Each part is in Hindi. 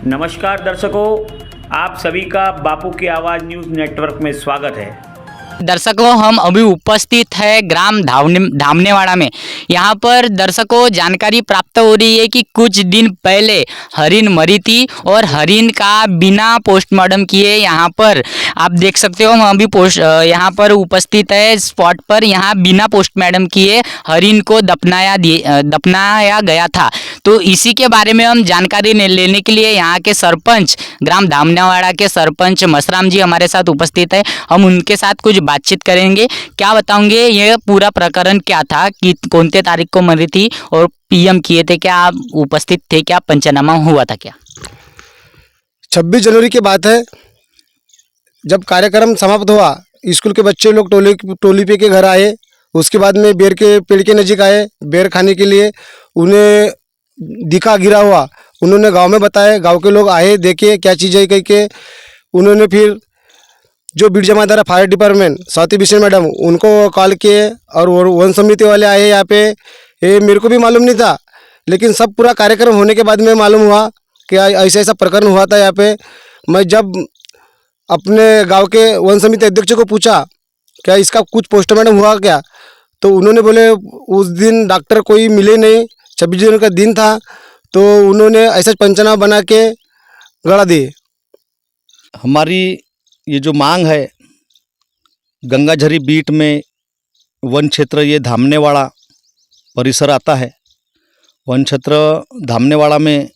नमस्कार दर्शकों, आप सभी का बापू की आवाज़ न्यूज़ नेटवर्क में स्वागत है। दर्शकों, हम अभी उपस्थित है ग्राम धामनेवाड़ा में। यहाँ पर दर्शकों जानकारी प्राप्त हो रही है कि कुछ दिन पहले हरिण मरी थी और हरिण का बिना पोस्टमार्टम किए यहाँ पर आप देख सकते हो, हम अभी यहाँ पर उपस्थित है स्पॉट पर। यहाँ बिना पोस्टमार्टम किए हरिण को दफनाया गया था। तो इसी के बारे में हम जानकारी लेने के लिए यहाँ के सरपंच, ग्राम धामनेवाड़ा के सरपंच मसराम जी हमारे साथ उपस्थित है। हम उनके साथ कुछ बातचीत करेंगे। क्या बताओगे ये पूरा प्रकरण क्या था, कि कौन से तारीख को मरी थी और पीएम किए थे, क्या आप उपस्थित थे, क्या पंचनामा हुआ था क्या? 26 जनवरी की बात है, जब कार्यक्रम समाप्त हुआ, स्कूल के बच्चे लोग टोली पे के घर आए। उसके बाद में बेर के पेड़ के नज़दीक आए बेर खाने के लिए। उन्हें दिखा गिरा हुआ, उन्होंने गांव में बताया। गांव के लोग आए, देखे क्या चीज़ है कह के। उन्होंने फिर जो बीड़ जमादार fire department Swati Bishan madam, उनको कॉल किए और वन समिति वाले आए यहाँ पे। ये मेरे को भी मालूम नहीं था, लेकिन सब पूरा कार्यक्रम होने के बाद में मालूम हुआ कि ऐसा ऐसा प्रकरण हुआ था यहाँ पे। मैं जब अपने गांव के वन समिति अध्यक्ष को पूछा क्या इसका कुछ पोस्टमार्टम हुआ क्या, तो उन्होंने बोले उस दिन डॉक्टर कोई मिले नहीं, 26 जनवरी का दिन था, तो उन्होंने ऐसा पंचनामा बना के गड़ा दिए। हमारी ये जो मांग है, गंगाझरी बीट में वन क्षेत्र ये धामनेवाड़ा परिसर आता है। वन क्षेत्र धामनेवाड़ा में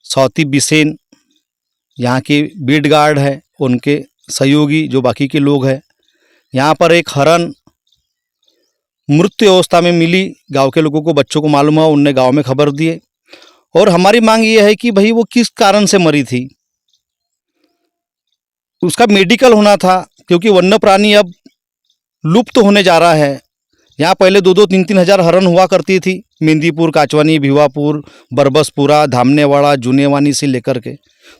स्वाति बिसेन यहाँ की बीट गार्ड है, उनके सहयोगी जो बाकी के लोग हैं। यहाँ पर एक हरण मृत्यु अवस्था में मिली। गांव के लोगों को, बच्चों को मालूम हुआ, उनने गांव में खबर दिए। और हमारी मांग ये है कि भाई वो किस कारण से मरी थी, उसका मेडिकल होना था, क्योंकि वन्य प्राणी अब लुप्त होने जा रहा है। यहाँ पहले 2-2, 3-3 हज़ार हरण हुआ करती थी। मेहंदीपुर, काचवानी, भिवापुर, बरबसपुरा, धामनेवाड़ा, जुनेवानी से लेकर के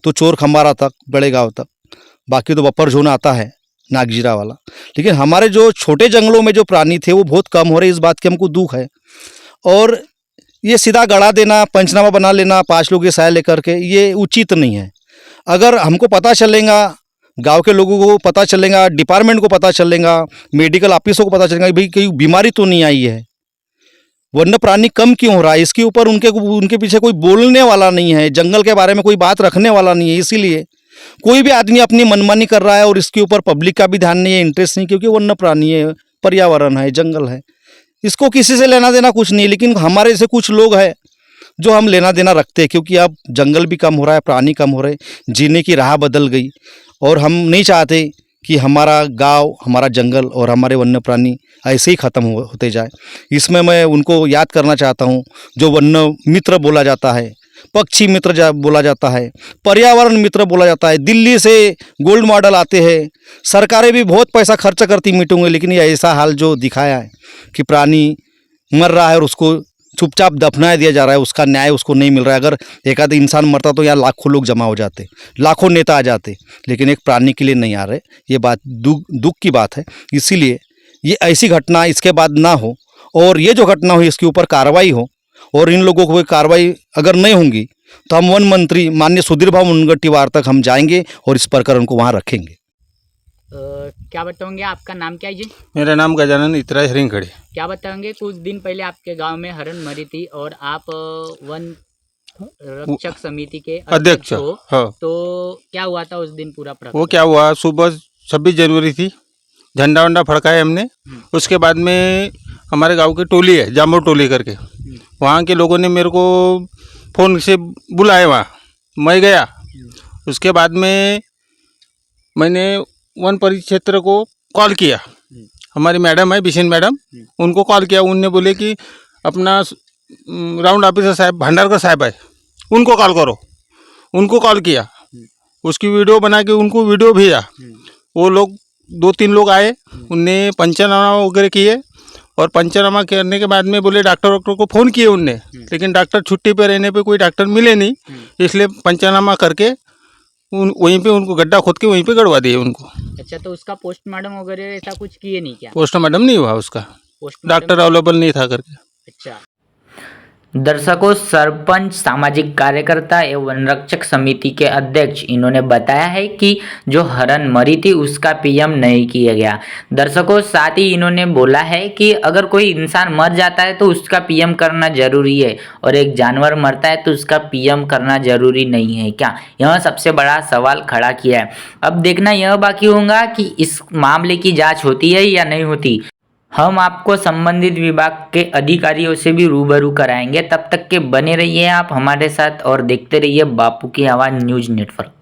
तो चोर खम्बारा तक, बड़े गांव तक, बाकी तो बपर जोन आता है नागजीरा वाला। लेकिन हमारे जो छोटे जंगलों में जो प्राणी थे वो बहुत कम हो रहे। इस बात की हमको दुख है। और ये सीधा गड़ा देना, पंचनामा बना लेना 5 लोग के साय लेकर के, ये उचित नहीं है। अगर हमको पता चलेगा, गांव के लोगों को पता चलेगा, डिपार्टमेंट को पता चलेगा, मेडिकल ऑफिसों को पता चलेगा भाई कहीं बीमारी तो नहीं आई है, वन्य प्राणी कम क्यों हो रहा है, इसके ऊपर उनके पीछे कोई बोलने वाला नहीं है, जंगल के बारे में कोई बात रखने वाला नहीं है। इसीलिए कोई भी आदमी अपनी मनमानी कर रहा है और इसके ऊपर पब्लिक का भी ध्यान नहीं है, इंटरेस्ट नहीं, क्योंकि वन्य प्राणी है, पर्यावरण है, जंगल है, इसको किसी से लेना देना कुछ नहीं है। लेकिन हमारे से कुछ लोग हैं जो हम लेना देना रखते हैं, क्योंकि अब जंगल भी कम हो रहा है, प्राणी कम हो रहे, जीने की राह बदल गई। और हम नहीं चाहते कि हमारा गांव, हमारा जंगल और हमारे वन्य प्राणी ऐसे ही ख़त्म होते जाए। इसमें मैं उनको याद करना चाहता हूं, जो वन्य मित्र बोला जाता है, पक्षी मित्र बोला जाता है, पर्यावरण मित्र बोला जाता है। दिल्ली से गोल्ड मॉडल आते हैं, सरकारें भी बहुत पैसा खर्च करती मीटिंग में, लेकिन ये ऐसा हाल जो दिखाया है कि प्राणी मर रहा है और उसको चुपचाप दफना दिया जा रहा है, उसका न्याय उसको नहीं मिल रहा है। अगर एक आध इंसान मरता तो यहाँ लाखों लोग जमा हो जाते, लाखों नेता आ जाते, लेकिन एक प्राणी के लिए नहीं आ रहे। ये बात दुख की बात है। इसीलिए ये ऐसी घटना इसके बाद ना हो, और ये जो घटना हुई इसके ऊपर कार्रवाई हो, और इन लोगों को कार्रवाई अगर नहीं होंगी तो हम वन मंत्री माननीय सुधीर भाऊ मुनगंटीवार तक हम जाएंगे और इस प्रकरण को वहाँ रखेंगे। क्या बताओगे, आपका नाम क्या है जी? मेरा नाम गजानन इतराज हरिंगखड़ी। क्या बताओगे, कुछ दिन पहले आपके गांव में हरण मरी थी और आप वन रक्षक समिति के अध्यक्ष हो। हाँ। तो क्या हुआ था उस दिन पूरा प्रकरण? वो क्या हुआ, सुबह 26 जनवरी थी, झंडा वंडा फड़काया हमने। उसके बाद में हमारे गांव की टोली है, जामोर टोली करके, वहाँ के लोगों ने मेरे को फ़ोन से बुलाया, वहाँ मैं गया। उसके बाद में मैंने वन परिक्षेत्र को कॉल किया, हमारी मैडम है बिशन मैडम, उनको कॉल किया। उनने बोले कि अपना राउंड ऑफिसर साहब भंडारकर साहब है, उनको कॉल करो। उनको कॉल किया, उसकी वीडियो बना के उनको वीडियो भेजा। वो लोग 2-3 लोग आए, उनने पंचनामा वगैरह किए, और पंचनामा करने के बाद में बोले डॉक्टर को फ़ोन किए उनने, लेकिन डॉक्टर छुट्टी पे रहने पे कोई डॉक्टर मिले नहीं, इसलिए पंचनामा करके वहीं पे उनको गड्ढा खोद के वहीं पे गड़वा दिए उनको। अच्छा, तो उसका पोस्टमार्टम वगैरह ऐसा कुछ किए नहीं क्या? पोस्टमार्टम नहीं हुआ उसका, डॉक्टर अवेलेबल नहीं था करके। अच्छा, दर्शकों, सरपंच, सामाजिक कार्यकर्ता एवं वनरक्षक समिति के अध्यक्ष इन्होंने बताया है कि जो हरण मरी थी उसका पीएम नहीं किया गया। दर्शकों, साथ ही इन्होंने बोला है कि अगर कोई इंसान मर जाता है तो उसका पीएम करना जरूरी है और एक जानवर मरता है तो उसका पीएम करना जरूरी नहीं है क्या? यह सबसे बड़ा सवाल खड़ा किया है। अब देखना यह बाकी होगा कि इस मामले की जांच होती है या नहीं होती। हम आपको संबंधित विभाग के अधिकारियों से भी रूबरू कराएंगे। तब तक के बने रहिए आप हमारे साथ और देखते रहिए बापू की आवाज़ न्यूज़ नेटवर्क।